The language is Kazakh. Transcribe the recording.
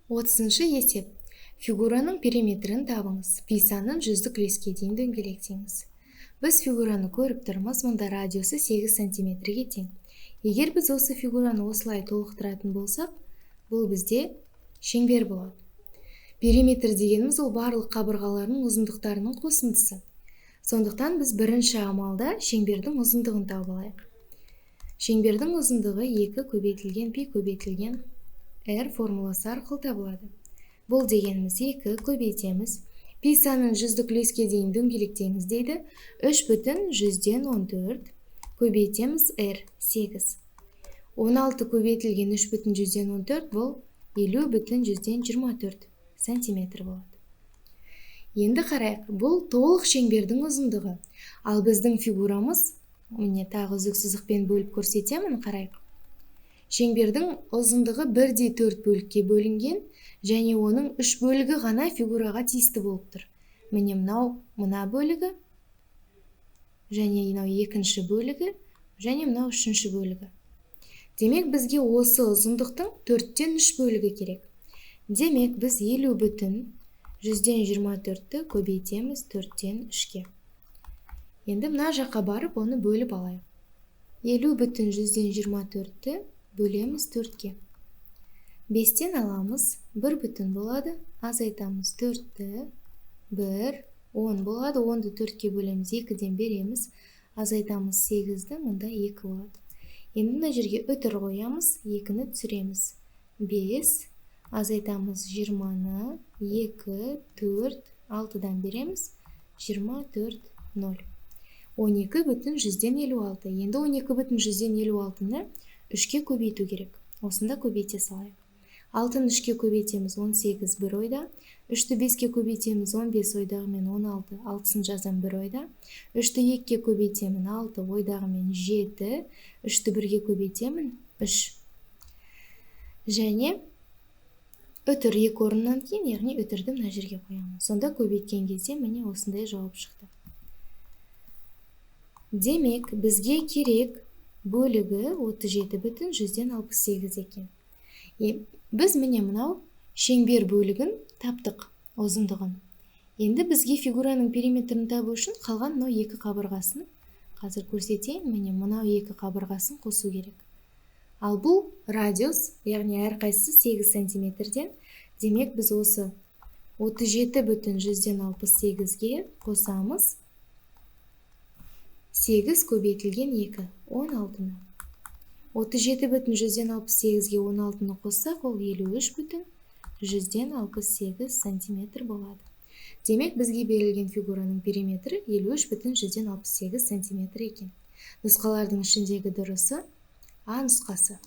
30-шы есеп. Фигураның периметрін табыңыз. Пи санын 100-дік үлеске дейін дөңгелектеңіз. Біз фигураны көріп тұрмыз, мұнда радиусы 8 сантиметрге тең. Егер біз осы фигураны осылай толықтыратын болсақ, бұл бізде шеңбер болады. Периметр дегеніміз ол барлық қабырғалардың ұзындықтарының қосындысы. Сондықтан біз бірінші амалда шеңбердің ұзындығын тауып алайық. Шеңбердің ұзындығы 2 көбейтілген пи көбейтілген r формуласы арқылы табылады. Бұл дегеніміз 2 көбейтеміз. Пи санын 100-дік үлеске дейін дөңгелектеңіз дейді. 3/100-ден 14 көбейтеміз r 8. 16 көбейтілген 3/100-ден 14 бұл 50/100-ден 24 сантиметр болады. Енді қарайық, бұл толық шеңбердің ұзындығы. Ал біздің фигурамыз, міне тағы үзік сызықпен бөліп көрсетемін, қарайық. Шеңбердің ұзындығы 1/4 бөлікке бөлінген, және оның 3 бөлігі ғана фигураға тиісті болып тұр. Міне мына бөлігі, және мынау екінші бөлігі, және мынау үшінші бөлігі. Демек, бізге осы ұзындықтың 4-тен 3 бөлігі керек. Демек, біз 50/100-ден 24-ті көбейтеміз 4-тен 3-ке. Енді мына жаққа барып, оны бөліп алайық. 50/100-ден 24-ті бөлеміз 4-ке. 5-тен аламыз, 1 бүтін болады, азайтамыз 4-ті, 1, 10 болады, 10-ды 4-ке бөлеміз, 2-ден береміз, азайтамыз 8-ді, мұнда 2 болады. Енді мына жерге үтір қоямыз, 2-ні түсіреміз. 5, азайтамыз 20-ны, 2, 4, 6-дан береміз, 24, 0. 12/100-ден 56. Енді 12/100-ден 56-ны 3-ке көбейту керек. Осында көбейте салайық. 6-ны 3-ке көбейтеміз, 18 бір ойда. 3-ті 5-ке көбейтеміз, 15 ойдағымен 16, 6-сын жазам бір ойда. 3-ті 2-ке көбейтемін, 6 ойдағымен 7, 3-ті 1-ге көбейтемін, 3. Және үтір 2 орыннан кейін, яғни үтірді мына жерге қоямын. Сонда көбейткен кезде міне осындай жауап шықты. Демек, бізге керек бөлігі 37/100-ден 68 екен. Біз міне мынау шеңбер бөлігін таптық, ұзындығын. Енді бізге фигураның периметрін табу үшін қалған мынау 2 қабырғасын, қазір көрсетейін, міне мынау 2 қабырғасын қосу керек. Ал бұл радиус, яғни әрқайсысы 8 сантиметрден. Демек, біз осы 37/100-ден 68-ге қосамыз. 8 көбейтілген 2, 16-ны. 37/100-ден 68-ге 16-ны қоссақ, ол 53/100-ден 68 сантиметр болады. Демек, бізге берілген фигураның периметрі 53/100-ден 68 сантиметр екен. Нұсқалардың ішіндегі дұрысы А нұсқасы.